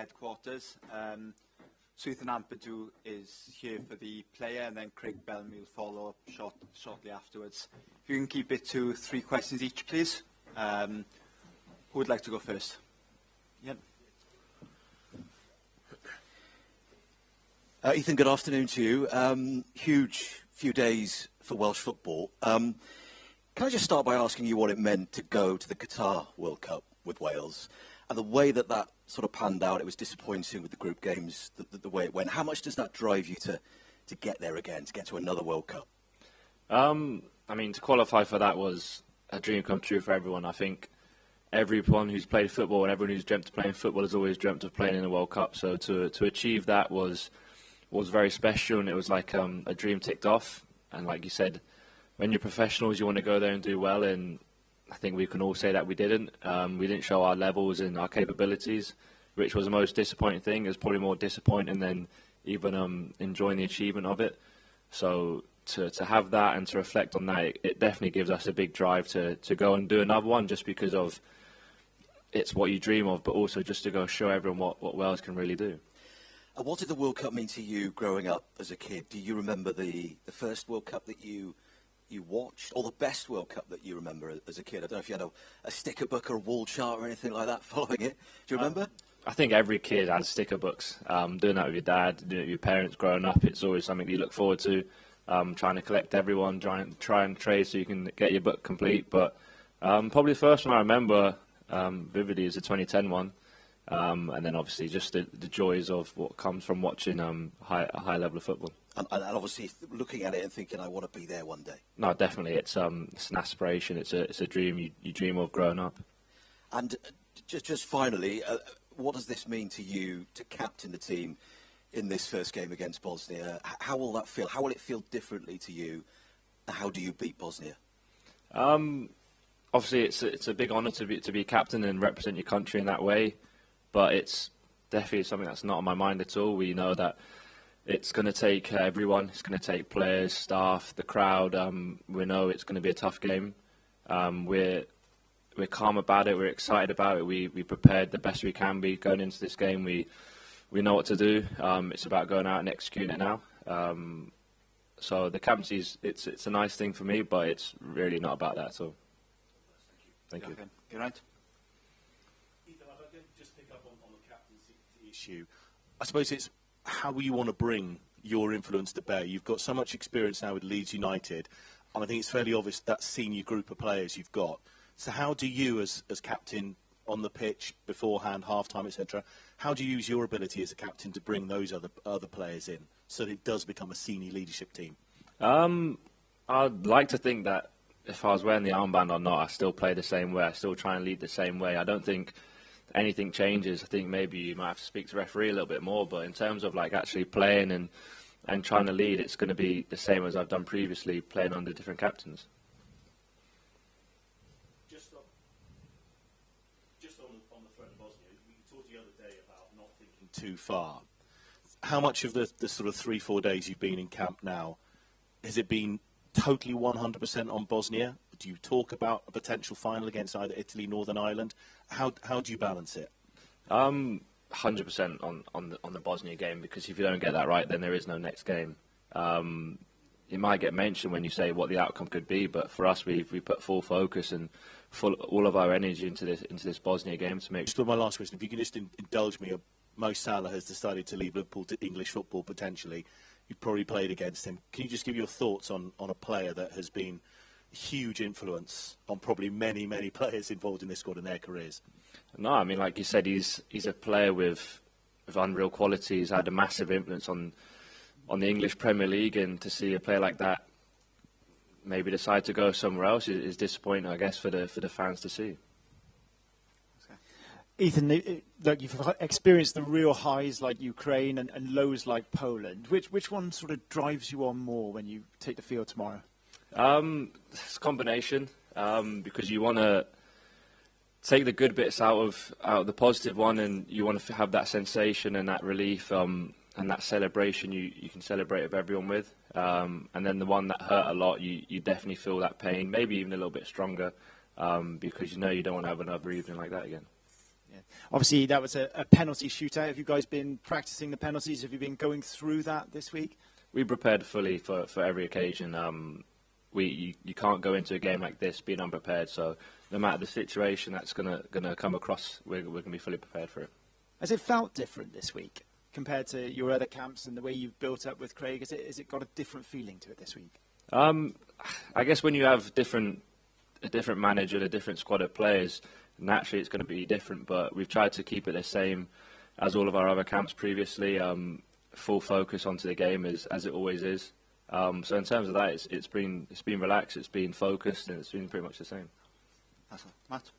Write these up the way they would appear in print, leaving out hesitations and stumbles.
headquarters. Ethan Ampadu is here for the player, and then Craig Bellamy will follow up shortly afterwards. If you can keep it to 3 questions each, please. Who would like to go first? Yep. Ethan, good afternoon to you. Huge few days for Welsh football. Can I just start by asking you what it meant to go to the Qatar World Cup with Wales? And the way that sort of panned out, it was disappointing with the group games, the way it went. How much does that drive you to get there again, to get to another World Cup? I mean, to qualify for that was a dream come true for everyone. I think everyone who's played football and everyone who's dreamt of playing football has always dreamt of playing in the World Cup. So to achieve that was very special, and it was like a dream ticked off. And like you said, when you're professionals, you want to go there and do well, and I think we can all say that we didn't. We didn't show our levels and our capabilities, which was the most disappointing thing. It was probably more disappointing than even enjoying the achievement of it. So to have that and to reflect on that, it definitely gives us a big drive to go and do another one, just because of it's what you dream of, but also just to go show everyone what Wales can really do. What did the World Cup mean to you growing up as a kid? Do you remember the first World Cup that you watched, or the best World Cup that you remember as a kid? I don't know if you had a sticker book or a wall chart or anything like that following it. Do you remember? I think every kid has sticker books. Doing that with your dad, doing it with your parents growing up, it's always something you look forward to. Trying to collect everyone, try and trade so you can get your book complete. But probably the first one I remember vividly is the 2010 one. And then obviously just the joys of what comes from watching a high level of football. And obviously looking at it and thinking, I want to be there one day. No, definitely. It's an aspiration. It's a dream you dream of growing up. And just finally, what does this mean to you to captain the team in this first game against Bosnia? How will that feel? How will it feel differently to you? How do you beat Bosnia? Obviously, it's a big honour to be captain and represent your country in that way. But it's definitely something that's not on my mind at all. We know that it's going to take everyone. It's going to take players, staff, the crowd. We know it's going to be a tough game. We're calm about it. We're excited about it. We prepared the best we can be going into this game. We know what to do. It's about going out and executing it now. So the captaincy, it's a nice thing for me, but it's really not about that at all. Thank you. Good night. Issue. I suppose it's how you want to bring your influence to bear. You've got so much experience now with Leeds United, and I think it's fairly obvious that senior group of players you've got. So how do you, as captain on the pitch, beforehand, half-time, etc., how do you use your ability as a captain to bring those other players in so that it does become a senior leadership team? I'd like to think that if I was wearing the armband or not, I still play the same way. I still try and lead the same way. I don't think anything changes. I think maybe you might have to speak to the referee a little bit more, but in terms of like actually playing and trying to lead, it's going to be the same as I've done previously, playing under different captains. Just on the front of Bosnia, we talked the other day about not thinking too far. How much of the sort of 3-4 days you've been in camp now, has it been totally 100% on Bosnia? Do you talk about a potential final against either Italy, Northern Ireland? How do you balance it? 100% on the Bosnia game, because if you don't get that right, then there is no next game. You might get mentioned when you say what the outcome could be, but for us, we put full focus and all of our energy into this Bosnia game to make. Just my last question, if you can just indulge me, Mo Salah has decided to leave Liverpool to English football potentially. You've probably played against him. Can you just give your thoughts on a player that has been huge influence on probably many players involved in this squad and their careers? No, I mean, like you said, he's a player with unreal quality. He's had a massive influence on the English Premier League, and to see a player like that maybe decide to go somewhere else is disappointing, I guess, for the fans to see. Ethan, look, you've experienced the real highs like Ukraine and lows like Poland. Which one sort of drives you on more when you take the field tomorrow? It's a combination, because you want to take the good bits out of the positive one, and you want to have that sensation and that relief and that celebration you can celebrate with everyone with. And then the one that hurt a lot, you definitely feel that pain, maybe even a little bit stronger, because you know you don't want to have another evening like that again. Yeah, Obviously, that was a penalty shootout. Have you guys been practicing the penalties? Have you been going through that this week? We prepared fully for every occasion. You can't go into a game like this being unprepared. So no matter the situation that's gonna come across, we're gonna be fully prepared for it. Has it felt different this week compared to your other camps and the way you've built up with Craig? Has it got a different feeling to it this week? I guess when you have a different manager, a different squad of players, naturally it's going to be different. But we've tried to keep it the same as all of our other camps previously. Full focus onto the game as it always is. So in terms of that, it's been relaxed, it's been focused, and it's been pretty much the same. That's all. Matt?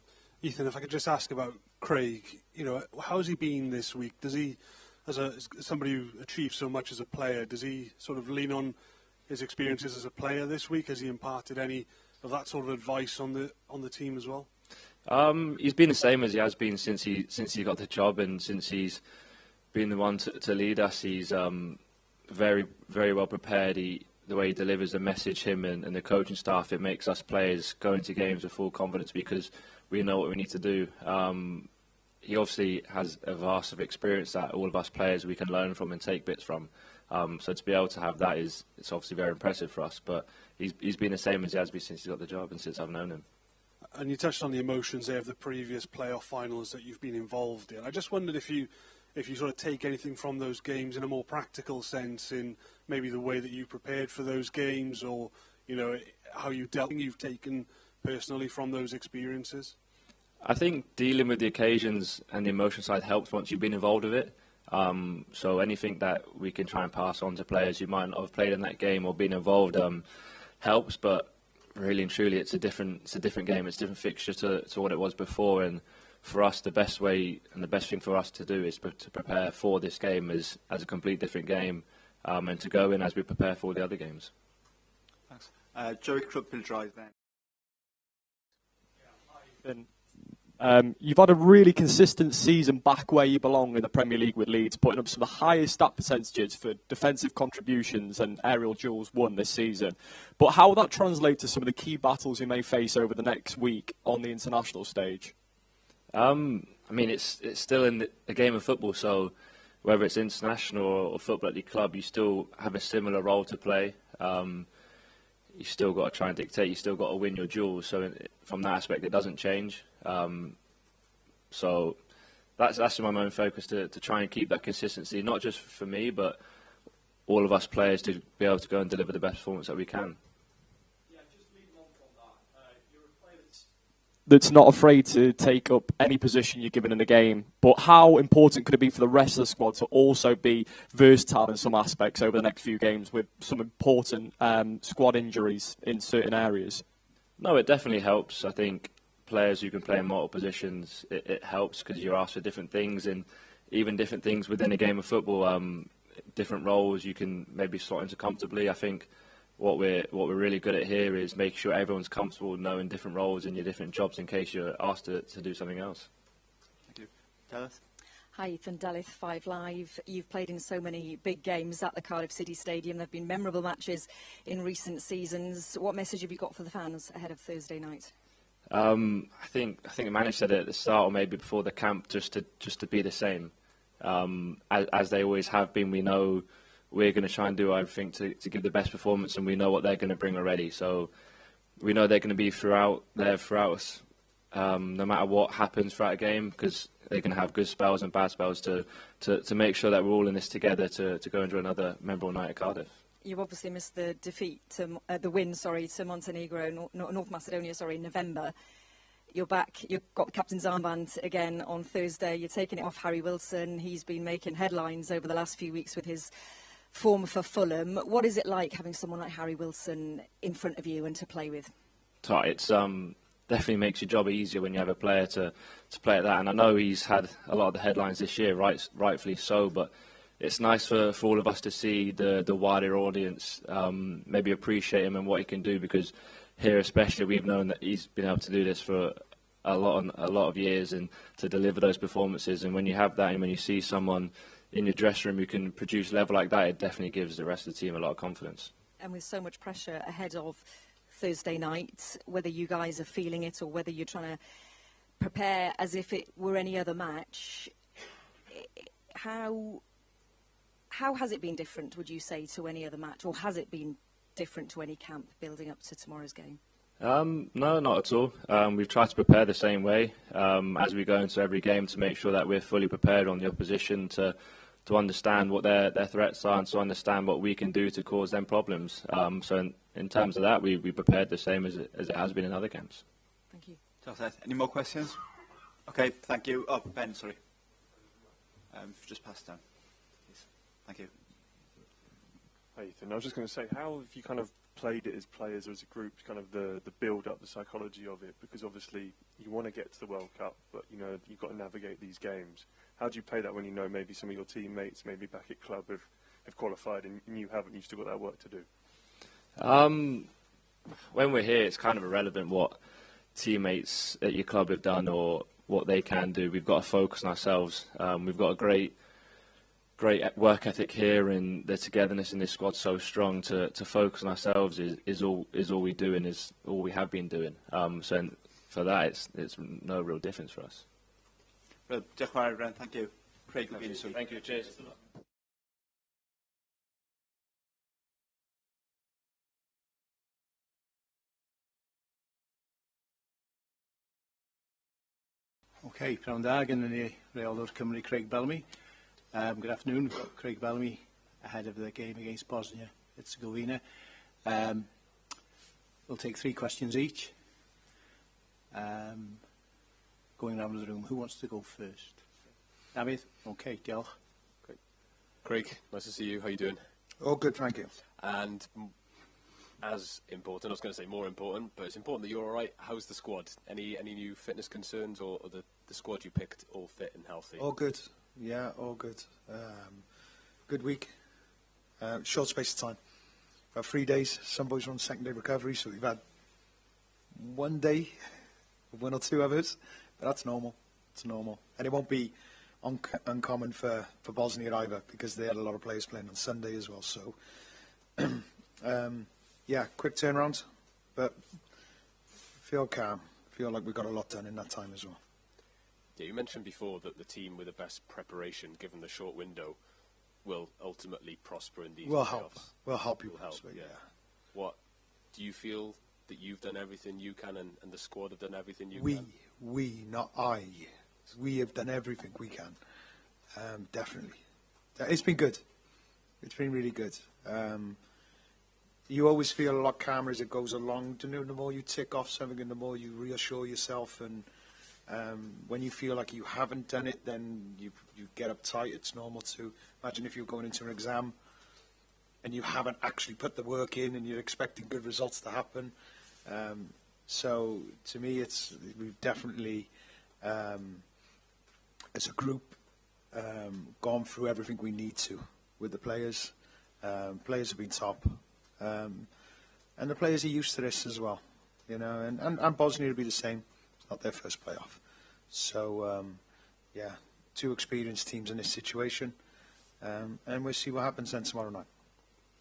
Ethan, if I could just ask about Craig, how's he been this week? Does he, as somebody who achieved so much as a player, does he sort of lean on his experiences as a player this week? Has he imparted any of that sort of advice on the team as well? He's been the same as he has been since he got the job, and since he's been the one to lead us. He's very, very well prepared. The way he delivers the message, him and the coaching staff, it makes us players go into games with full confidence because we know what we need to do. He obviously has a vast of experience that all of us players we can learn from and take bits from. So to be able to have that it's obviously very impressive for us. But he's been the same as he has been since he got the job and since I've known him. And you touched on the emotions there of the previous playoff finals that you've been involved in. I just wondered if you sort of take anything from those games in a more practical sense, in maybe the way that you prepared for those games, or how you've taken personally from those experiences. I think dealing with the occasions and the emotion side helps once you've been involved with it. So anything that we can try and pass on to players who might not have played in that game or been involved helps. But really and truly, it's a different game. It's a different fixture to what it was before. And for us, the best way and the best thing for us to do is to prepare for this game as a complete different game, and to go in as we prepare for all the other games. Thanks. Joey Krupil drive then. You've had a really consistent season back where you belong in the Premier League with Leeds, putting up some of the highest stat percentages for defensive contributions and aerial duels won this season. But how will that translate to some of the key battles you may face over the next week on the international stage? I mean, it's still in the game of football, so whether it's international or football at the club, you still have a similar role to play. You still got to try and dictate, you still got to win your duels, so from that aspect it doesn't change. So that's my main focus, to try and keep that consistency, not just for me, but all of us players, to be able to go and deliver the best performance that we can. That's not afraid to take up any position you're given in the game, but how important could it be for the rest of the squad to also be versatile in some aspects over the next few games with some important squad injuries in certain areas? No, it definitely helps. I think players who can play in multiple positions, it helps because you're asked for different things, and even different things within a game of football, different roles you can maybe slot into comfortably. I think what we're really good at here is making sure everyone's comfortable knowing different roles in your different jobs in case you're asked to do something else. Thank you. Dallas? Hi, Ethan. Dalith, 5 Live. You've played in so many big games at the Cardiff City Stadium. There have been memorable matches in recent seasons. What message have you got for the fans ahead of Thursday night? I think the manager said it at the start, or maybe before the camp, just to be the same. As they always have been, we know we're going to try and do everything to give the best performance, and we know what they're going to bring already. So we know they're going to be throughout us, no matter what happens throughout a game, because they're going to have good spells and bad spells to make sure that we're all in this together to go and do another memorable night at Cardiff. You've obviously missed the the win to Montenegro, North Macedonia, in November. You're back. You've got the captain's armband again on Thursday. You're taking it off Harry Wilson. He's been making headlines over the last few weeks with his form for Fulham. What is it like having someone like Harry Wilson in front of you and to play with? It's definitely makes your job easier when you have a player to play at that. And I know he's had a lot of the headlines this year, rightfully so, but it's nice for all of us to see the wider audience maybe appreciate him and what he can do, because here especially we've known that he's been able to do this for a lot of years and to deliver those performances. And when you have that and when you see someone in your dressing room who can produce level like that, it definitely gives the rest of the team a lot of confidence. And with so much pressure ahead of Thursday night, whether you guys are feeling it or whether you're trying to prepare as if it were any other match. How has it been different, would you say, to any other match, or has it been different to any camp building up to tomorrow's game? No, not at all. We've tried to prepare the same way as we go into every game to make sure that we're fully prepared on the opposition to understand what their threats are and to understand what we can do to cause them problems. So in terms of that, we prepared the same as it has been in other camps. Thank you. Any more questions? Okay, thank you. Oh, Ben, sorry. Just pass down, please. Thank you. Hi, Ethan. I was just going to say, how have you kind of played it as players or as a group, kind of the build-up, the psychology of it? Because obviously you want to get to the World Cup, but you know you've got to navigate these games. How do you play that when you know maybe some of your teammates, maybe back at club, have qualified and you haven't? You've still got that work to do. When we're here, it's kind of irrelevant what teammates at your club have done or what they can do. We've got to focus on ourselves. We've got a great work ethic here, and the togetherness in this squad so strong. To focus on ourselves is all we do and is all we have been doing. So for that, it's no real difference for us. Well, thank you. Craig, thank you. Cheers. Okay, pnawn da, gan ni reolwr Cymru, Craig Bellamy. Good afternoon. We've got Craig Bellamy ahead of the game against Bosnia Herzegovina. We'll take 3 questions each. Going around the room, who wants to go first? David? Okay, diolch. Great. Craig, nice to see you. How are you doing? Oh, good, thank you. And as important, I was going to say more important, but it's important that you're all right. How's the squad? Any new fitness concerns, or the squad you picked all fit and healthy? All good. Yeah, all good. Good week. Short space of time. About 3 days. Some boys are on second-day recovery, so we've had 1 day, 1 or 2 others, but that's normal. It's normal. And it won't be uncommon for Bosnia either, because they had a lot of players playing on Sunday as well. So, yeah, quick turnaround, but feel calm. Feel like we've got a lot done in that time as well. Yeah, you mentioned before that the team with the best preparation, given the short window, will ultimately prosper in these playoffs. We'll help you. Will help, yeah. What do you feel that you've done everything you can, and the squad have done everything you can? We, not I. We have done everything we can. Definitely. It's been good. It's been really good. You always feel a lot calmer as it goes along. The more you tick off something and the more you reassure yourself, and when you feel like you haven't done it, then you get uptight. It's normal to imagine if you're going into an exam and you haven't actually put the work in and you're expecting good results to happen. So to me, we've definitely, as a group, gone through everything we need to with the players. Players have been top. And the players are used to this as well, you know, and Bosnia will be the same. It's not their first playoff. So, yeah, 2 experienced teams in this situation, and we'll see what happens then tomorrow night.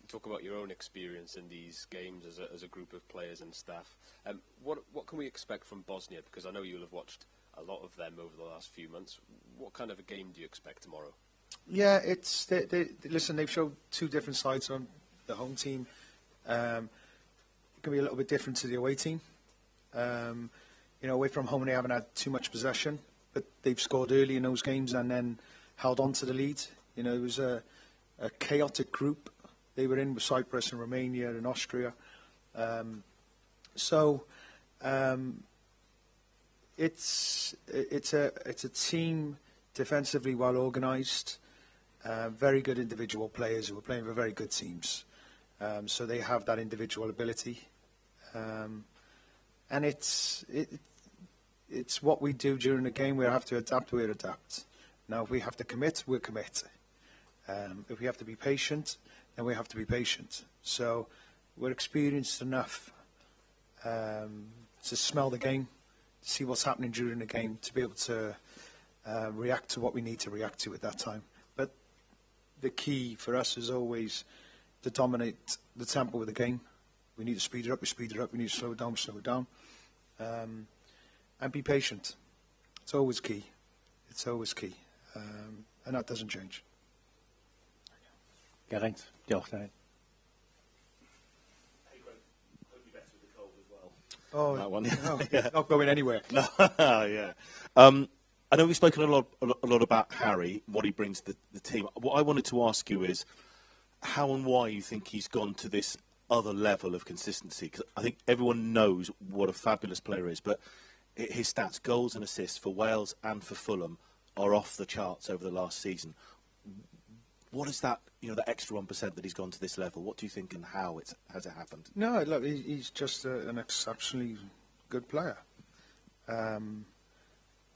You talk about your own experience in these games as a group of players and staff. What can we expect from Bosnia? Because I know you'll have watched a lot of them over the last few months. What kind of a game do you expect tomorrow? Yeah, listen, they've showed 2 different sides on the home team. It can be a little bit different to the away team. You know, away from home they haven't had too much possession, but they've scored early in those games and then held on to the lead. You know, it was a chaotic group. They were in with Cyprus and Romania and Austria. It's a team defensively well organised, very good individual players who are playing for very good teams. So they have that individual ability, and it's what we do during the game. We have to adapt, we adapt. Now, if we have to commit, we'll commit. If we have to be patient, then we have to be patient. So we're experienced enough to smell the game, to see what's happening during the game, to be able to react to what we need to react to at that time. But the key for us is always to dominate the tempo of the game. We need to speed it up, we speed it up. We need to slow it down, and be patient. It's always key. It's always key. And that doesn't change. Geraint, diolch Geraint. Oh, that one. No, yeah. Not going anywhere. No, yeah. I know we've spoken a lot about Harry, what he brings to the team. What I wanted to ask you is how and why you think he's gone to this other level of consistency. Because I think everyone knows what a fabulous player is, but his stats, goals and assists for Wales and for Fulham, are off the charts over the last season. What is that, that extra 1% that he's gone to this level? What do you think and how has it happened? No, look, he's just an exceptionally good player. I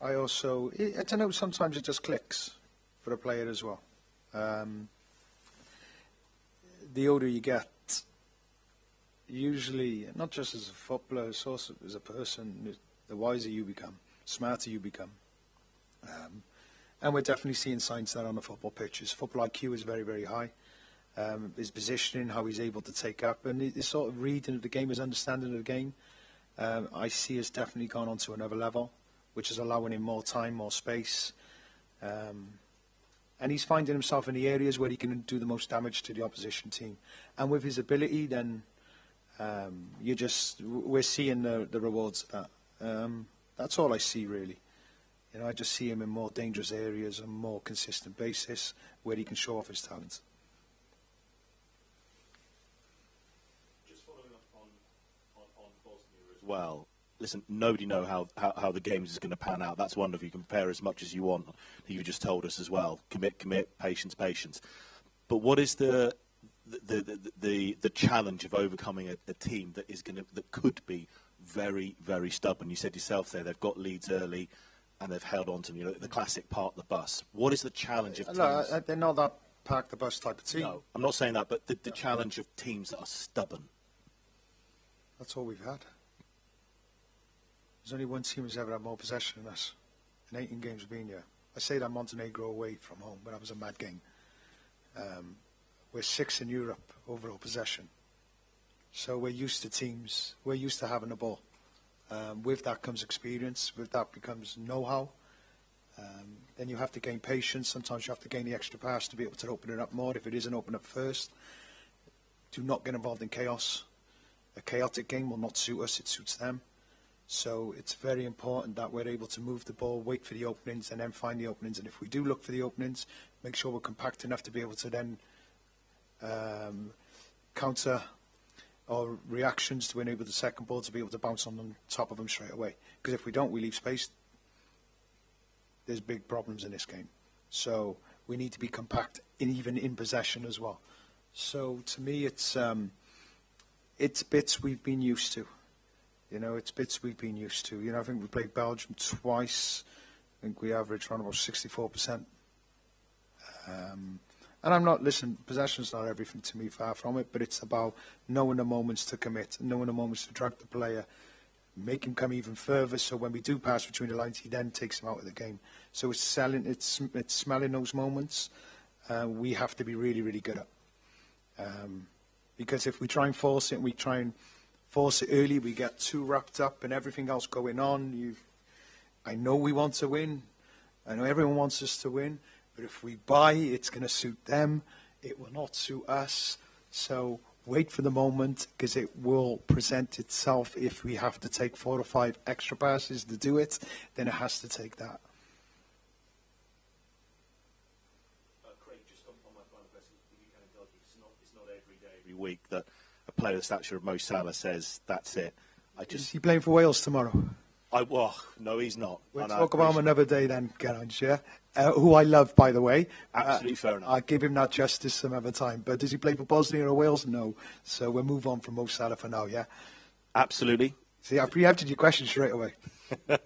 don't know, sometimes it just clicks for a player as well. The older you get, usually, not just as a footballer, it's also as a person, the wiser you become, smarter you become. And we're definitely seeing signs of that on the football pitch. His football IQ is very, very high. His positioning, how he's able to take up, and his sort of reading of the game, his understanding of the game, I see has definitely gone on to another level, which is allowing him more time, more space. And he's finding himself in the areas where he can do the most damage to the opposition team. And with his ability, then we're seeing the rewards of that. That's all I see, really. I just see him in more dangerous areas on a more consistent basis where he can show off his talents. Just following up on Bosnia as well. Listen, nobody knows how the games is going to pan out. That's wonderful. You can prepare as much as you want. You just told us as well. Commit, patience. But what is the challenge of overcoming a team that could be very, very stubborn? You said yourself there, they've got leads early and they've held on to them, the classic park the bus. What is the challenge of teams? No, they're not that park the bus type of team. No, I'm not saying that, but the challenge of teams that are stubborn. That's all we've had. There's only one team who's ever had more possession than us in 18 games we've been here. I say that Montenegro away from home, but that was a mad game. We're 6th in Europe overall possession. So we're used to teams, we're used to having the ball. With that comes experience, with that becomes know-how. Then you have to gain patience. Sometimes you have to gain the extra pass to be able to open it up more. If it isn't open up first, do not get involved in chaos. A chaotic game will not suit us, it suits them. So it's very important that we're able to move the ball, wait for the openings, and then find the openings. And if we do look for the openings, make sure we're compact enough to be able to then counter our reactions to enable the second ball to be able to bounce on top of them straight away. Because if we don't, we leave space. There's big problems in this game. So we need to be compact, even in possession as well. So to me, it's bits we've been used to. It's bits we've been used to. I think we played Belgium twice. I think we averaged around about 64%. And I'm not, possession's not everything to me, far from it, but it's about knowing the moments to commit, knowing the moments to drag the player, make him come even further, so when we do pass between the lines, he then takes him out of the game. So it's smelling those moments. We have to be really, really good at. Because if we try and force it, and we try and force it early, we get too wrapped up and everything else going on. I know we want to win. I know everyone wants us to win. But if we buy, it's going to suit them. It will not suit us. So wait for the moment, because it will present itself. If we have to take 4 or 5 extra passes to do it, then it has to take that. Craig, just on my final question, you can indulge me. It's not every day, every week that a player the stature of Mo Salah says, that's it. Is he playing for Wales tomorrow? No, he's not. We'll talk about him another day then, Geraint, yeah? Who I love, by the way. Absolutely fair enough. I'll give him that justice some other time. But does he play for Bosnia or Wales? No. So we'll move on from Mo Salah for now, yeah? Absolutely. See, I preempted your question straight away. And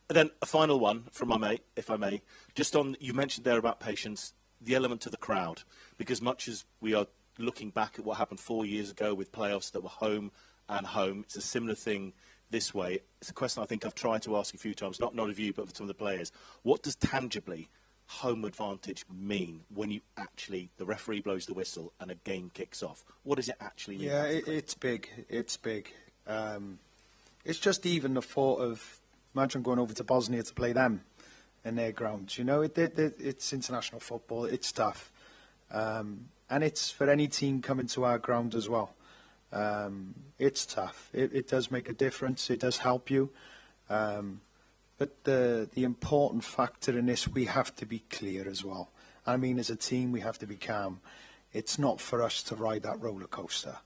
then a final one from my mate, if I may. Just on, you mentioned there about patience, the element of the crowd. Because much as we are looking back at what happened 4 years ago with playoffs that were home and home, it's a similar thing this way. It's a question I think I've tried to ask a few times, not of you, but for some of the players. What does tangibly home advantage mean when you actually, the referee blows the whistle and a game kicks off? What does it actually mean? Yeah, it's big. It's big. It's just even the thought of, imagine going over to Bosnia to play them. in their grounds. You know, it's international football. It's tough, and it's for any team coming to our ground as well. It's tough. It does make a difference. It does help you. But the important factor in this, we have to be clear as well. I mean, as a team, we have to be calm. It's not for us to ride that roller coaster.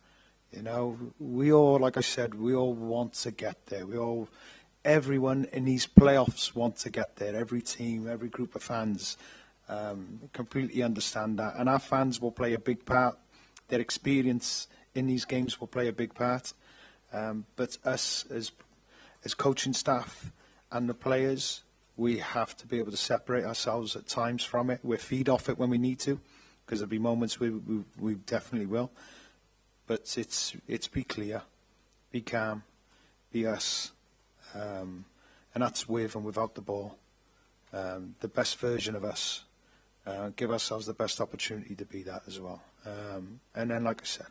You know, we all, like I said, we all want to get there. Everyone in these playoffs want to get there. Every team, every group of fans completely understand that. And our fans will play a big part. Their experience in these games will play a big part. But us as coaching staff and the players, we have to be able to separate ourselves at times from it. We'll feed off it when we need to, because there'll be moments we definitely will. But it's be clear, be calm, be us. And that's with and without the ball. The best version of us. Give ourselves the best opportunity to be that as well. And then, like I said,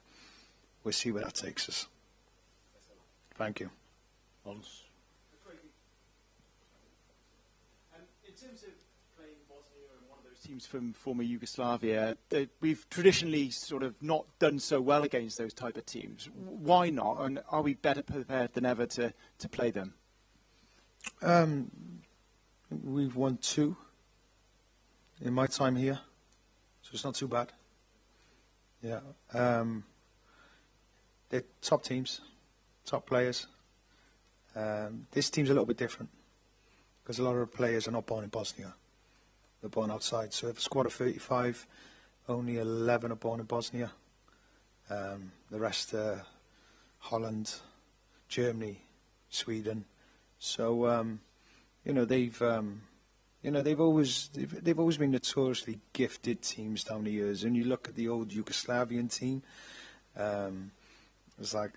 we'll see where that takes us. Thank you. Hans. In terms of playing Bosnia and one of those teams from former Yugoslavia, we've traditionally sort of not done so well against those type of teams. Why not? And are we better prepared than ever to play them? We've won 2 in my time here, so it's not too bad. Yeah. They're top teams, top players. This team's a little bit different, because a lot of the players are not born in Bosnia. They're born outside. So if a squad of 35, only 11 are born in Bosnia. The rest are Holland, Germany, Sweden. So they've always been notoriously gifted teams down the years. And you look at the old Yugoslavian team. It's like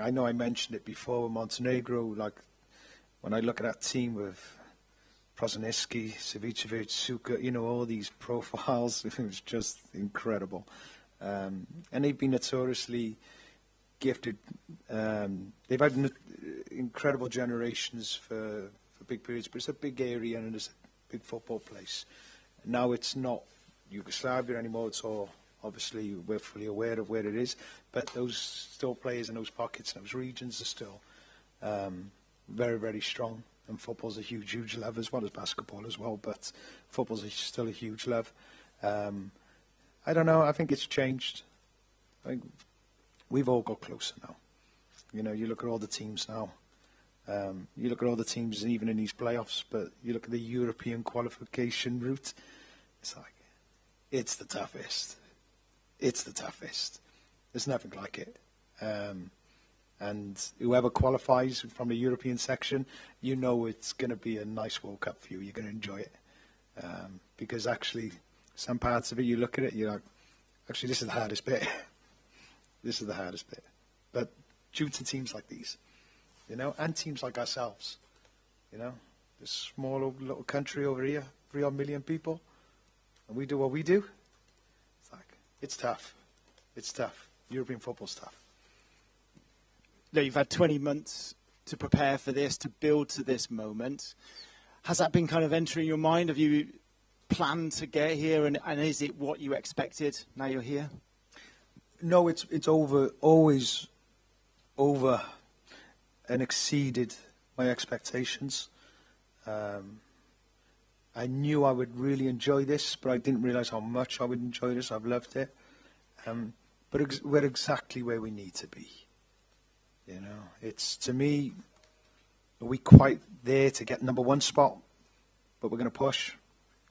I know I mentioned it before, Montenegro. Like when I look at that team with Prozaniski, Savicevic, Suka, all these profiles, it was just incredible. And they've been notoriously gifted. They've had incredible generations for big periods, but it's a big area and it's a big football place. Now it's not Yugoslavia anymore. It's all, obviously, we're fully aware of where it is, but those still players in those pockets and those regions are still very, very strong. And football's a huge, huge love, as well as basketball as well, but football's still a huge love. I don't know, I think it's changed. I think we've all got closer now. You look at all the teams now. You look at all the teams even in these playoffs, but you look at the European qualification route, it's like, it's the toughest. It's the toughest. There's nothing like it. And whoever qualifies from the European section, it's going to be a nice World Cup for you. You're going to enjoy it. Because actually, some parts of it, you look at it, you're like, actually, this is the hardest bit. This is the hardest bit. But due to teams like these, and teams like ourselves, this small little country over here, 3 million people, and we do what we do, it's tough. It's tough. European football's tough. Now, you've had 20 months to prepare for this, to build to this moment. Has that been kind of entering your mind? Have you planned to get here, and is it what you expected now you're here? No, it's always over and exceeded my expectations. I knew I would really enjoy this, but I didn't realise how much I would enjoy this. I've loved it. But we're exactly where we need to be. It's, to me, are we quite there to get number 1 spot? But we're going to push.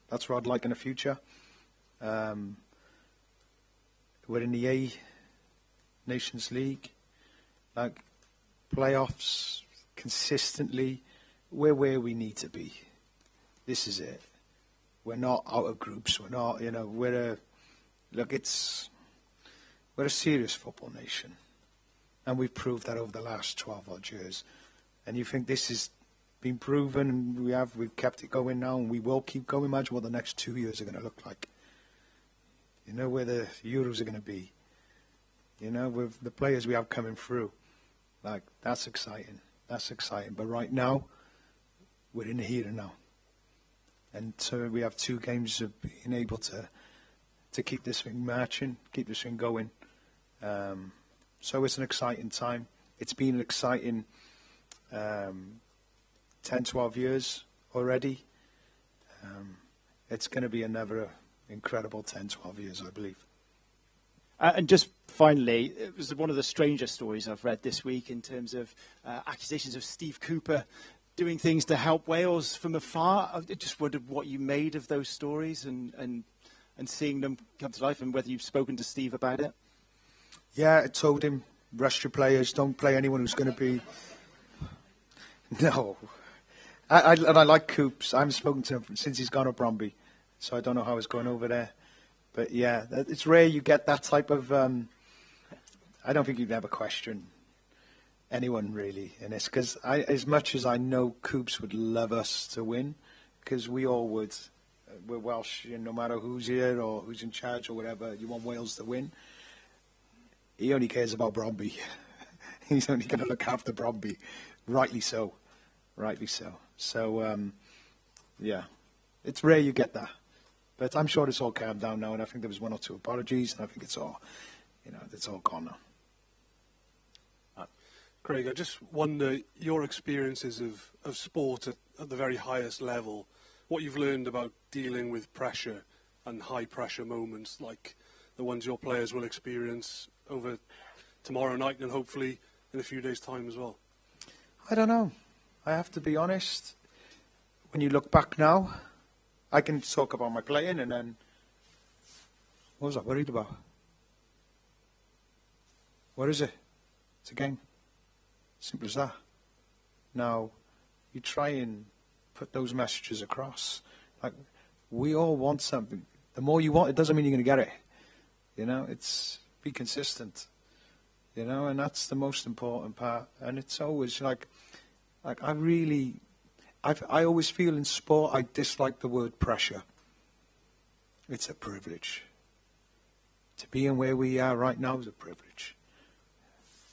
That's what I'd like in the future. We're in the A Nations League. Like, playoffs, consistently, we're where we need to be. This is it. We're not out of groups. We're not, we're a serious football nation. And we've proved that over the last 12 odd years. And you think this has been proven, and we've kept it going now, and we will keep going. Imagine what the next 2 years are going to look like. Where the Euros are going to be. With the players we have coming through. Like, that's exciting. That's exciting. But right now, we're in the here and now. And so we have 2 games of being able to keep this thing marching, keep this thing going. So it's an exciting time. It's been an exciting 10, 12 years already. It's going to be another incredible 10, 12 years, I believe. And just finally, it was one of the strangest stories I've read this week in terms of accusations of Steve Cooper doing things to help Wales from afar. I just wondered what you made of those stories and seeing them come to life, and whether you've spoken to Steve about it. Yeah, I told him, rest your players, don't play anyone who's going to be... No. I like Coops. I haven't spoken to him since he's gone to Bromby, so I don't know how it's going over there. But yeah, it's rare you get that type of... I don't think you'd ever question anyone really in this, because as much as I know Coops would love us to win, because we all would. We're Welsh, and no matter who's here or who's in charge or whatever, you want Wales to win. He only cares about Bromby. He's only going to look after Bromby. Rightly so. Rightly so. So, yeah, it's rare you get that. But I'm sure it's all calmed down now, and I think there was 1 or 2 apologies, and I think it's all, it's all gone now. Craig, I just wonder your experiences of sport at the very highest level, what you've learned about dealing with pressure and high pressure moments like the ones your players will experience over tomorrow night and hopefully in a few days' time as well. I don't know. I have to be honest. When you look back now, I can talk about my playing, and then what was I worried about? What is it? It's a game. Simple as that. Now, you try and put those messages across. Like, we all want something. The more you want, it doesn't mean you're going to get it. It's be consistent. And that's the most important part. And it's always like I always feel in sport, I dislike the word pressure. It's a privilege. To be in where we are right now is a privilege.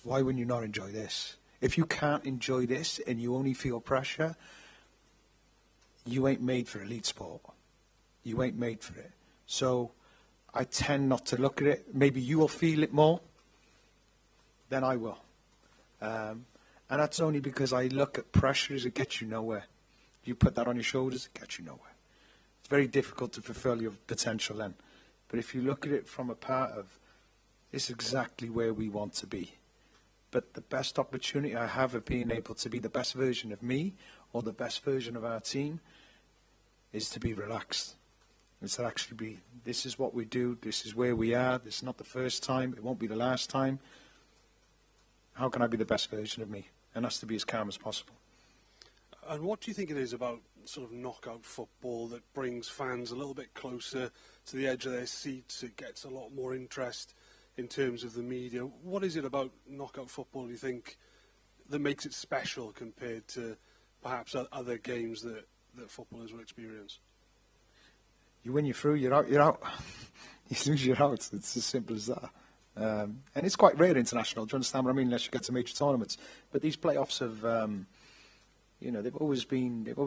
Why wouldn't you not enjoy this? If you can't enjoy this and you only feel pressure, you ain't made for elite sport. You ain't made for it. So I tend not to look at it. Maybe you will feel it more than I will. And that's only because I look at pressure as it gets you nowhere. You put that on your shoulders, it gets you nowhere. It's very difficult to fulfill your potential then. But if you look at it from a part of, it's exactly where we want to be. But the best opportunity I have of being able to be the best version of me or the best version of our team is to be relaxed. It's to actually be, this is what we do, this is where we are, this is not the first time, it won't be the last time. How can I be the best version of me? And that's to be as calm as possible. And what do you think it is about sort of knockout football that brings fans a little bit closer to the edge of their seats? It gets a lot more interest in terms of the media. What is it about knockout football, you think, that makes it special compared to perhaps other games that footballers will experience? You win, you're through, you're out, you're out. You lose, you're out. It's as simple as that. And it's quite rare international, do you understand what I mean, unless you get to major tournaments. But these playoffs have, they've always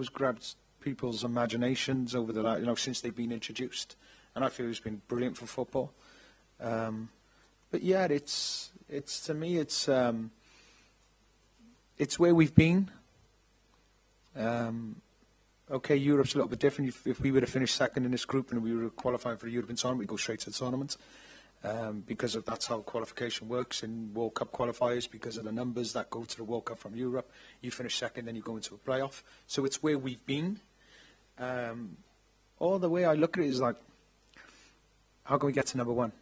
grabbed people's imaginations over the, since they've been introduced. And I feel it's been brilliant for football. But yeah, it's to me, it's where we've been. Okay, Europe's a little bit different. If we were to finish second in this group and we were qualifying for a European tournament, we'd go straight to the tournament. Because that's how qualification works in World Cup qualifiers, because of the numbers that go to the World Cup from Europe. You finish second, then you go into a playoff. So it's where we've been. All the way I look at it is like, how can we get to number one?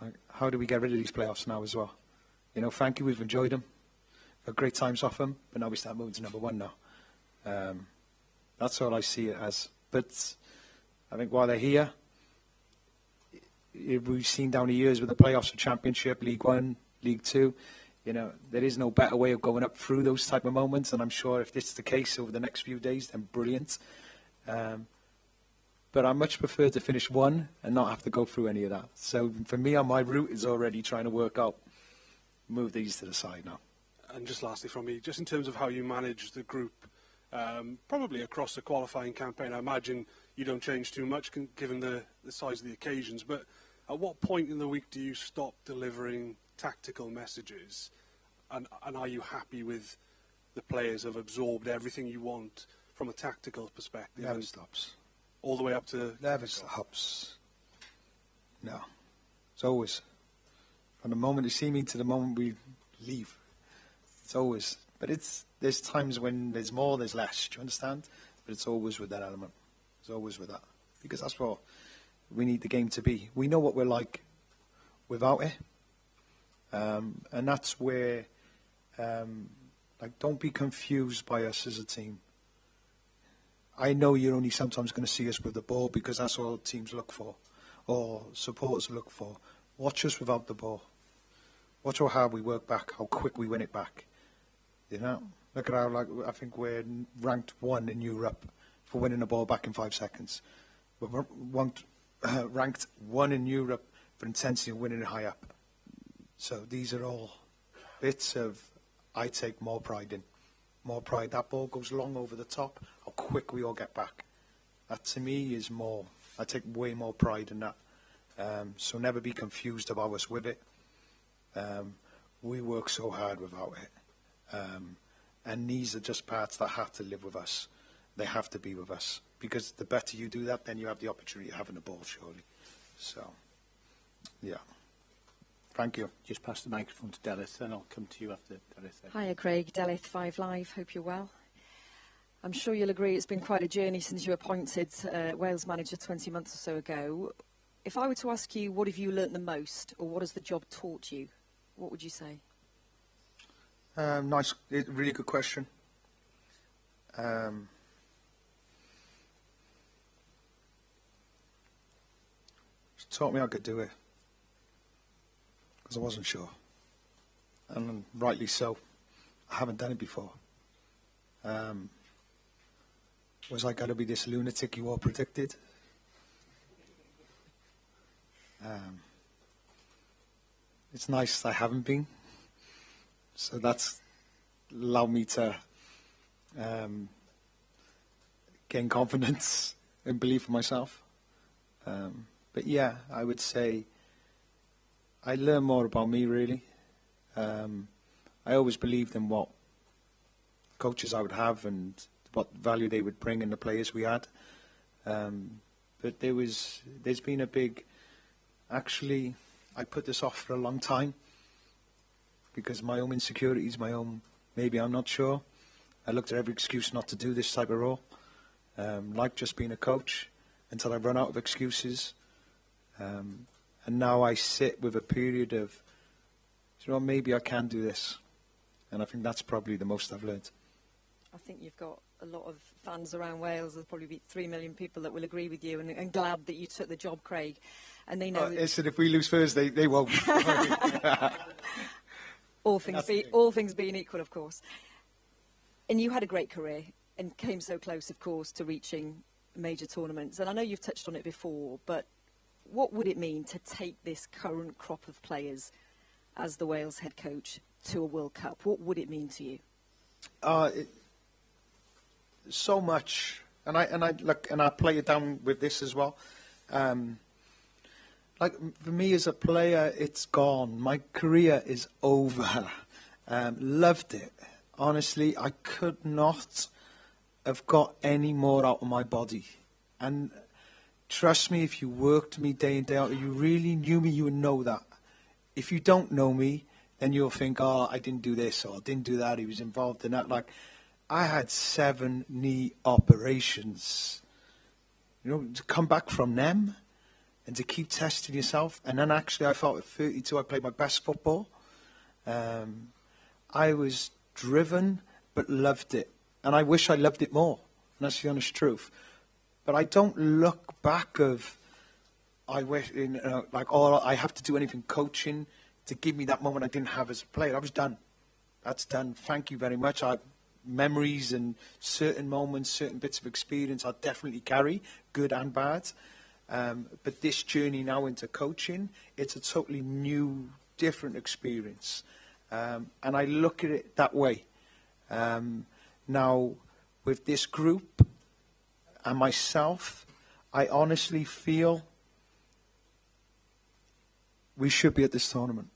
Like, how do we get rid of these playoffs now as well? Thank you, we've enjoyed them. Had great times off them, but now we start moving to number one now. That's all I see it as. But I think while they're here, we've seen down the years with the playoffs of Championship, League One, League Two, there is no better way of going up through those type of moments. And I'm sure if this is the case over the next few days, then brilliant. But I much prefer to finish one and not have to go through any of that. So for me, on my route is already trying to work out, move these to the side now. And just lastly from me, just in terms of how you manage the group probably across the qualifying campaign. I imagine you don't change too much given the size of the occasions, but at what point in the week do you stop delivering tactical messages, and are you happy with the players have absorbed everything you want from a tactical perspective? Never stops. All the way up to... Never stops. No. It's always. From the moment you see me to the moment we leave. It's always. But there's times when there's more, there's less. Do you understand? But it's always with that element. It's always with that. Because that's what we need the game to be. We know what we're like without it. And that's where, like, don't be confused by us as a team. I know you're only sometimes going to see us with the ball because that's all teams look for, or supporters look for. Watch us without the ball. Watch how hard we work back, how quick we win it back. You know, look at how, like, I think we're ranked 1 in Europe for winning the ball back in 5 seconds. We're ranked 1 in Europe for intensity and winning it high up. So these are all bits of I take more pride in. More pride. That ball goes long over the top. How quick we all get back. That to me is more. I take way more pride in that. So never be confused about us with it. We work so hard without it. And these are just parts that have to live with us. They have to be with us. Because the better you do that, then you have the opportunity of having the ball, surely. So, yeah. Thank you. Just pass the microphone to Delith, and I'll come to you after Delith. Hiya, Craig. Delith 5 Live. Hope you're well. I'm sure you'll agree it's been quite a journey since you were appointed Wales manager 20 months or so ago. If I were to ask you, what have you learnt the most, or what has the job taught you, what would you say? Nice, really good question. It taught me I could do it. Because I wasn't sure. And rightly so. I haven't done it before. Was I going to be this lunatic you all predicted? It's nice that I haven't been. So that's allowed me to gain confidence and belief in myself. But yeah, I would say I learned more about me, really. I always believed in what coaches I would have and what value they would bring in the players we had. But there's been a big, actually, I put this off for a long time because my own insecurities, maybe I'm not sure. I looked at every excuse not to do this type of role, like just being a coach, until I run out of excuses. And now I sit with a period of, you know, maybe I can do this. And I think that's probably the most I've learned. I think you've got a lot of fans around Wales. There'll probably be 3 million people that will agree with you and glad that you took the job, Craig. And they know. Listen, if we lose Thursday, they won't. all things being equal, of course. And you had a great career and came so close, of course, to reaching major tournaments. And I know you've touched on it before, but what would it mean to take this current crop of players as the Wales head coach to a World Cup? What would it mean to you? So much, and I play it down with this as well. Like for me as a player, it's gone. My career is over. Loved it. Honestly, I could not have got any more out of my body. And trust me, if you worked me day in, day out, if you really knew me, you would know that. If you don't know me, then you'll think, oh, I didn't do this or I didn't do that. He was involved in that. Like, I had 7 knee operations. You know, to come back from them and to keep testing yourself. And then actually, I felt at 32, I played my best football. I was driven, but loved it. And I wish I loved it more. And that's the honest truth. But I don't look back of, I wish, like, oh, I have to do anything coaching to give me that moment I didn't have as a player. I was done. That's done. Thank you very much. Memories and certain moments, certain bits of experience I definitely carry, good and bad. But this journey now into coaching, it's a totally new, different experience. And I look at it that way. Now, with this group and myself, I honestly feel we should be at this tournament.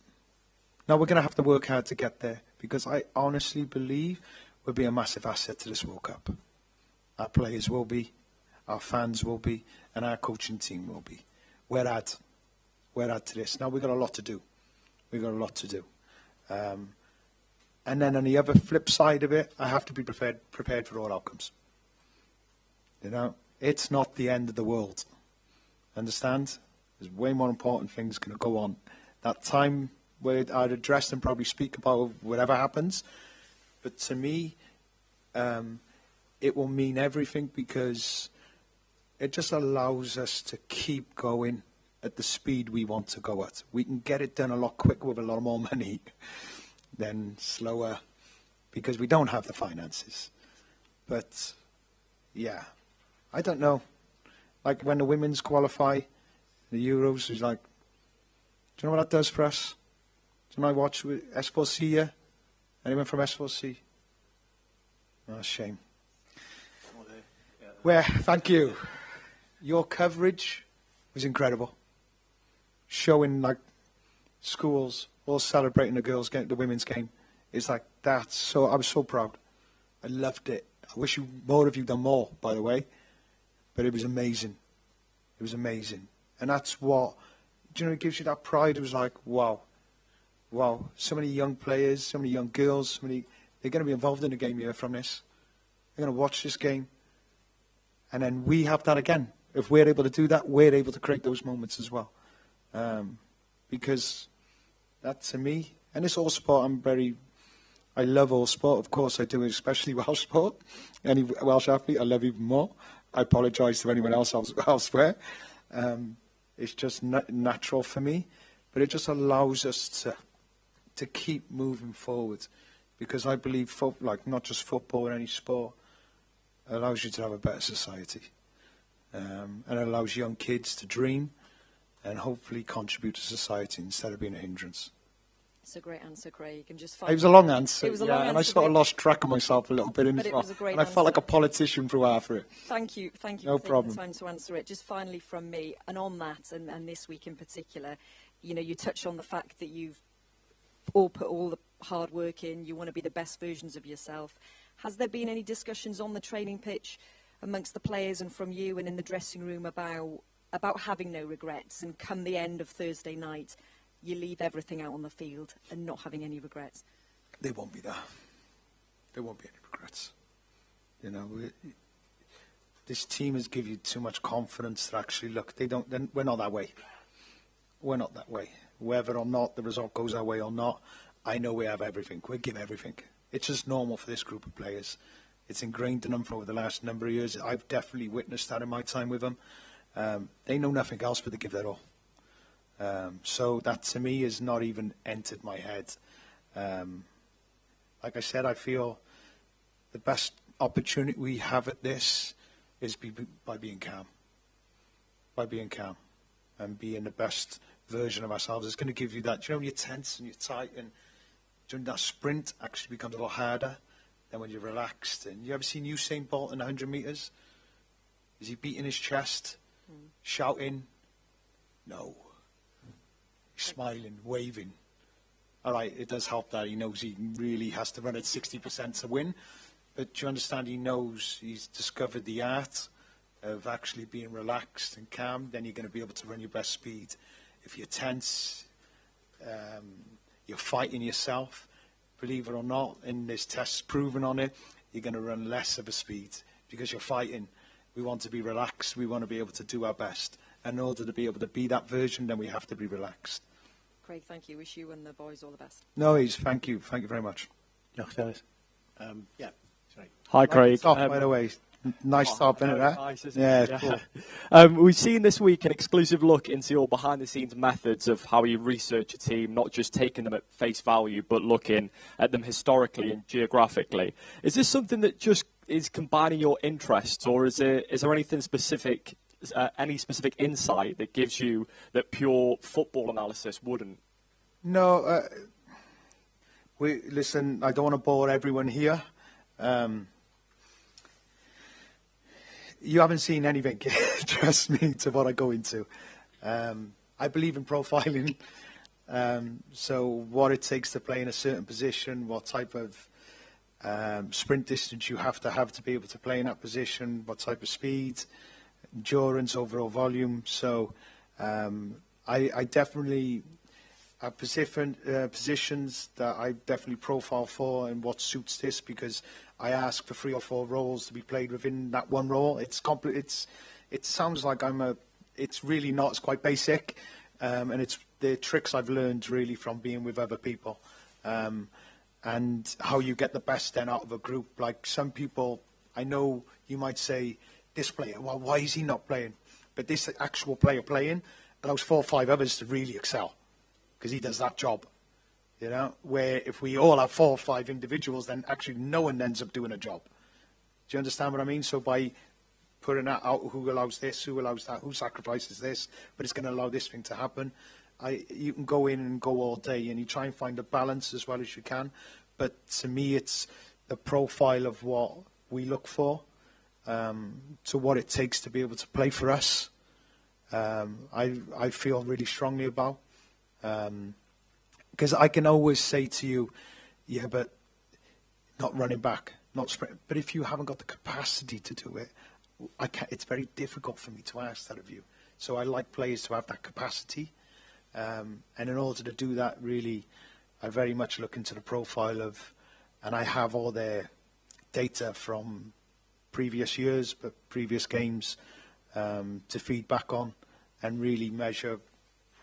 Now, we're going to have to work hard to get there, because I honestly believe we'll be a massive asset to this World Cup. Our players will be, our fans will be, and our coaching team will be. We're at to this. Now, we've got a lot to do. We've got a lot to do. And then on the other flip side of it, I have to be prepared for all outcomes. You know, it's not the end of the world. Understand? There's way more important things going to go on. That time where I'd address and probably speak about whatever happens. But to me, it will mean everything, because it just allows us to keep going at the speed we want to go at. We can get it done a lot quicker with a lot more money than slower, because we don't have the finances. But, yeah, I don't know. Like when the women's qualify, the Euros, is like, do you know what that does for us? Do you know I watch with S4C here? Anyone from S4C? Oh, shame. Well, thank you. Your coverage was incredible. Showing like schools all celebrating the girls' game, the women's game. It's like that. So I was so proud. I loved it. I wish more of you done more, by the way. But it was amazing. It was amazing. And that's what, do you know, it gives you that pride. It was like, wow. Wow. So many young players, so many young girls, they're going to be involved in the game here from this. They're going to watch this game. And then we have that again. If we're able to do that, we're able to create those moments as well. Because that, to me, and it's all sport, I love all sport, of course I do, especially Welsh sport. Any Welsh athlete I love even more. I apologise to anyone else elsewhere. It's just natural for me, but it just allows us to keep moving forward, because I believe, like not just football, any sport, allows you to have a better society, and it allows young kids to dream and hopefully contribute to society instead of being a hindrance. It's a great answer, Craig. And just it was a long answer. It was a long answer, and I sort of lost track of myself a little bit in it. And I felt like a politician through half of it. Thank you No for taking problem. the time to answer it. Just finally from me, and on that, and this week in particular, you know, you touched on the fact that you've all put all the hard work in. You want to be the best versions of yourself. Has there been any discussions on the training pitch amongst the players and from you and in the dressing room about having no regrets, and come the end of Thursday night, you leave everything out on the field and not having any regrets? There won't be that. There won't be any regrets. You know, this team has given you too much confidence to actually look. We're not that way. We're not that way. Whether or not the result goes our way or not, I know we have everything. We give everything. It's just normal for this group of players. It's ingrained in them for the last number of years. I've definitely witnessed that in my time with them. They know nothing else but to give their all. So that, to me, has not even entered my head. Like I said, I feel the best opportunity we have at this is by being calm. By being calm and being the best version of ourselves. It's going to give you that. Do you know when you're tense and you're tight, and during that sprint actually becomes a lot harder than when you're relaxed? And you ever seen Usain Bolt in 100 metres? Is he beating his chest, shouting? No. He's smiling, waving. All right, it does help that he knows he really has to run at 60% to win. But do you understand, he knows he's discovered the art of actually being relaxed and calm. Then you're going to be able to run your best speed. If you're tense, you're fighting yourself, believe it or not, and there's tests proven on it, you're going to run less of a speed because you're fighting. We want to be relaxed. We want to be able to do our best. And in order to be able to be that version, then we have to be relaxed. Craig, thank you. Wish you and the boys all the best. No, thank you. Thank you very much. Yeah, sorry. Hi, Craig. By the way. Nice top, isn't it? Nice, isn't it? Yeah, cool. We've seen this week an exclusive look into your behind-the-scenes methods of how you research a team, not just taking them at face value, but looking at them historically and geographically. Is this something that just is combining your interests, or is there anything specific, any specific insight that gives you that pure football analysis wouldn't? No. Listen, I don't want to bore everyone here. You haven't seen anything, trust me, to what I go into. I believe in profiling. So what it takes to play in a certain position, what type of sprint distance you have to be able to play in that position, what type of speed, endurance, overall volume. So I definitely have positions that I definitely profile for and what suits this, because I ask for 3 or 4 roles to be played within that one role. It sounds like it's really not. It's quite basic, and it's the tricks I've learned really from being with other people, and how you get the best then out of a group. Like some people, I know you might say, this player, well, why is he not playing? But this actual player playing allows 4 or 5 others to really excel, because he does that job, you know, where if we all have 4 or 5 individuals, then actually no one ends up doing a job. Do you understand what I mean? So by putting that out, who allows this, who allows that, who sacrifices this, but it's going to allow this thing to happen, you can go in and go all day, and you try and find a balance as well as you can. But to me, it's the profile of what we look for, to what it takes to be able to play for us. I feel really strongly about, because I can always say to you, yeah, but not running back, not sprint. But if you haven't got the capacity to do it, it's very difficult for me to ask that of you. So I like players to have that capacity. And in order to do that, really, I very much look into the profile of, and I have all their data from previous years, but previous games, to feed back on and really measure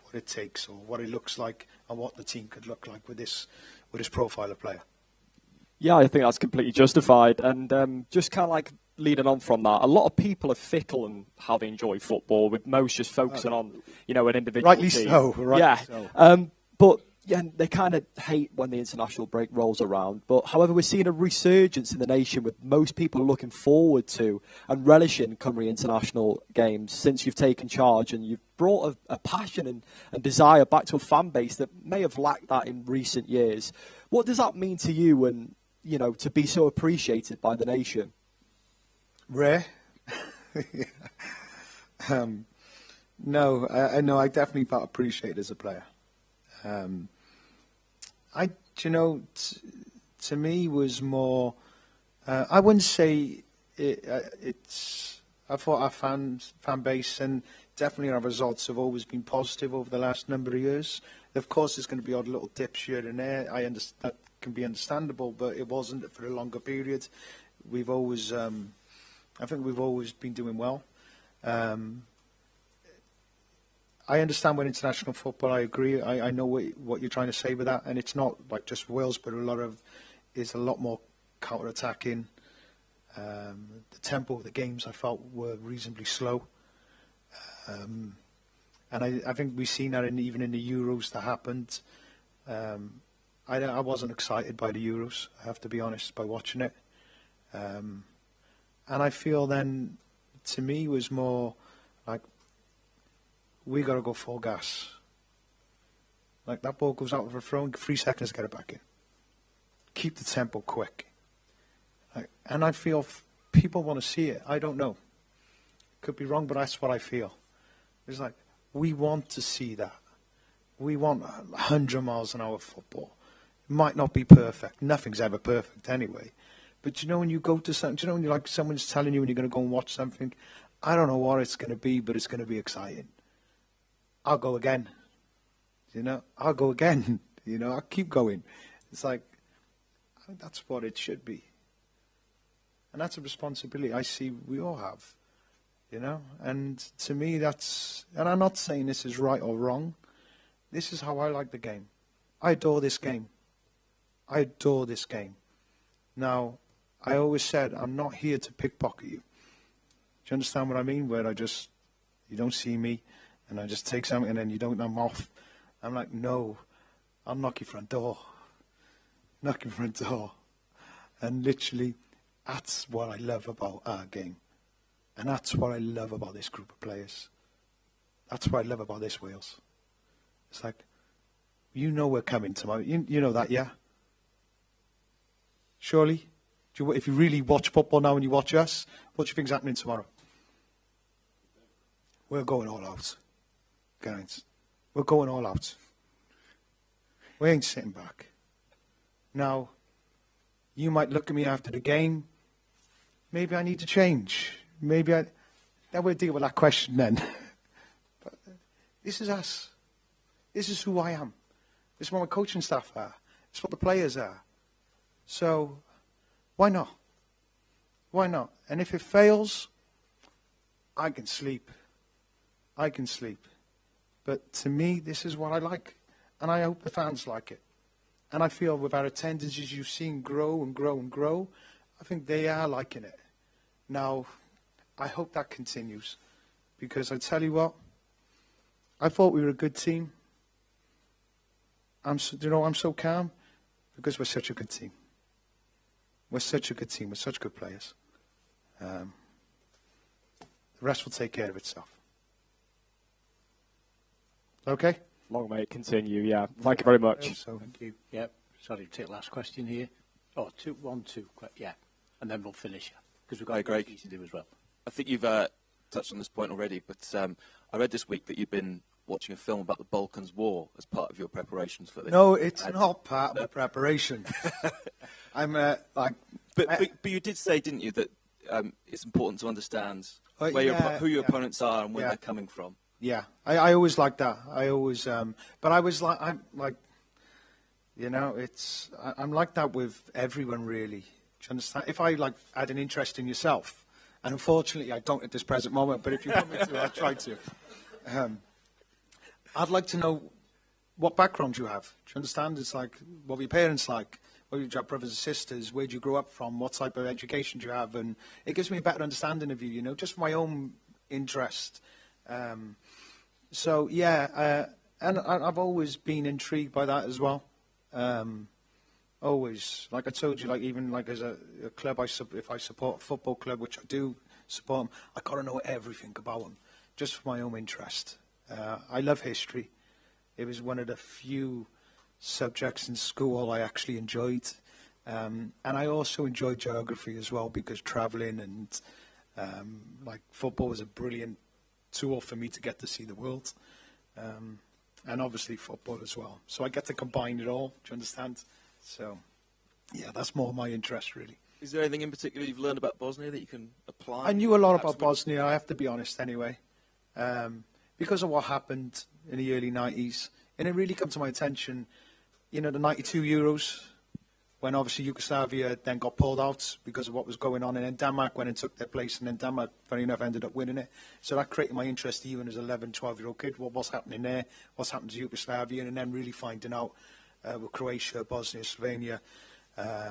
what it takes or what it looks like and what the team could look like with this profile of player. Yeah, I think that's completely justified. And just kind of like leading on from that, a lot of people are fickle in how they enjoy football, with most just focusing on, an individual rightly team. So, rightly yeah. so. But yeah, they kind of hate when the international break rolls around. But however, we're seeing a resurgence in the nation, with most people looking forward to and relishing Cymru international games since you've taken charge, and you've brought a passion and desire back to a fan base that may have lacked that in recent years. What does that mean to you, and to be so appreciated by the nation? Rare. No, I know I definitely felt appreciated as a player. To me was more, I wouldn't say I thought our fan base and definitely our results have always been positive over the last number of years. Of course, there's going to be odd little dips here and there. I understand that can be understandable, but it wasn't for a longer period. We've always, I think we've always been doing well. I understand with international football, I agree. I know what you're trying to say with that, and it's not like just Wales, but it's a lot more counter-attacking. The tempo of the games I felt were reasonably slow. And I think we've seen that even in the Euros that happened. I wasn't excited by the Euros, I have to be honest, by watching it. And I feel then, to me, was more like, we got to go full gas. Like that ball goes out of a throw, 3 seconds to get it back in. Keep the tempo quick. And I feel people want to see it. I don't know. Could be wrong, but that's what I feel. It's like, we want to see that. We want 100 miles an hour football. It might not be perfect. Nothing's ever perfect anyway. But when you go to something, when you're like someone's telling you and you're going to go and watch something, I don't know what it's going to be, but it's going to be exciting. I'll go again. I'll go again. I'll keep going. It's like, I think that's what it should be. And that's a responsibility I see we all have. And to me that's, and I'm not saying this is right or wrong. This is how I like the game. I adore this game. I adore this game. Now, I always said, I'm not here to pickpocket you. Do you understand what I mean? Where you don't see me, and I just take something, and then I'm off. I'm like, no, I'll knock your front door. Knock your front door. And literally, that's what I love about our game. And that's what I love about this group of players. That's what I love about this Wales. It's like, we're coming tomorrow. You know that, yeah? Surely? If you really watch football now and you watch us, what do you think's happening tomorrow? we're going all out. Guys, we're going all out. We ain't sitting back. Now, you might look at me after the game. Maybe I need to change. Then we'll deal with that question then. But this is us. This is who I am. This is what my coaching staff are. This is what the players are. So, why not? Why not? And if it fails, I can sleep. I can sleep. But to me, this is what I like. And I hope the fans like it. And I feel with our attendances you've seen grow and grow and grow, I think they are liking it. Now, I hope that continues. Because I tell you what, I thought we were a good team. I'm so calm because we're such a good team. We're such a good team. We're such good players. The rest will take care of itself. Okay? Long may it continue, yeah. Thank you very much. So, thank you. Yep. Sorry, take last question here. Oh, two. Yeah. And then we'll finish. Because we've got Greg. to do as well. I think you've touched on this point already, but I read this week that you've been watching a film about the Balkans War as part of your preparations for this. No, it's not part of the preparation. But you did say, didn't you, that it's important to understand who your opponents are and where they're coming from. Yeah, I always like that. But I was like, I'm like that with everyone really. Do you understand? If I had an interest in yourself, and unfortunately I don't at this present moment, but if you want me to, I'll try to. I'd like to know what background you have. Do you understand? It's like, what were your parents like? What were your brothers and sisters? Where did you grow up from? What type of education do you have? And it gives me a better understanding of you, just for my own interest. And I've always been intrigued by that as well. Always, like I told you, even as a club, if I support a football club, which I do support them, I got to know everything about them, just for my own interest. I love history. It was one of the few subjects in school I actually enjoyed. And I also enjoyed geography as well, because traveling and football was a brilliant tool for me to get to see the world. And obviously football as well. So I get to combine it all, do you understand? So, yeah, that's more my interest, really. Is there anything in particular you've learned about Bosnia that you can apply? I knew a lot about Bosnia, I have to be honest anyway. Because of what happened in the early 90s. And it really came to my attention, the 92 Euros, when obviously Yugoslavia then got pulled out because of what was going on. And then Denmark went and took their place, and then Denmark, funny enough, ended up winning it. So that created my interest even as an 11, 12-year-old kid. What's happening there? What's happened to Yugoslavia? And then really finding out with Croatia, Bosnia, Slovenia,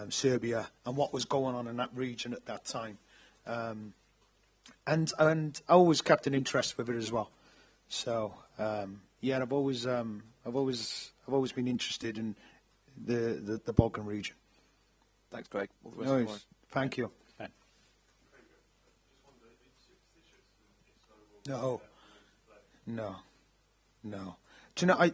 Serbia, and what was going on in that region at that time. And I always kept an interest with it as well. So I've always been interested in the Balkan region. Thanks, Greg. All the best. No, thank you. No. Do you know, I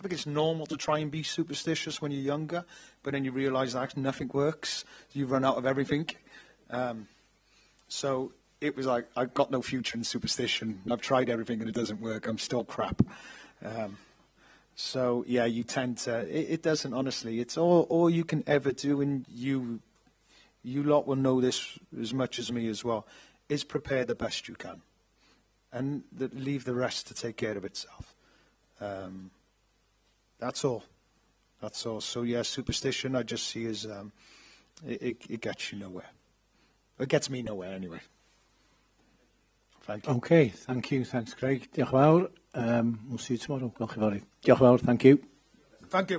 think it's normal to try and be superstitious when you're younger, but then you realise that nothing works. You run out of everything. So it was like, I've got no future in superstition. I've tried everything and it doesn't work. I'm still crap. So yeah, you tend to. It doesn't, honestly. It's all you can ever do, and you lot will know this as much as me as well. Is prepare the best you can, and leave the rest to take care of itself. That's all. That's all. So yeah, superstition I just see as it gets you nowhere. It gets me nowhere anyway. Thank you. Okay, thank you. Thanks, Craig. Diolch yn fawr. We'll see you tomorrow. Diolch yn fawr. Diolch yn fawr. Thank you. Thank you.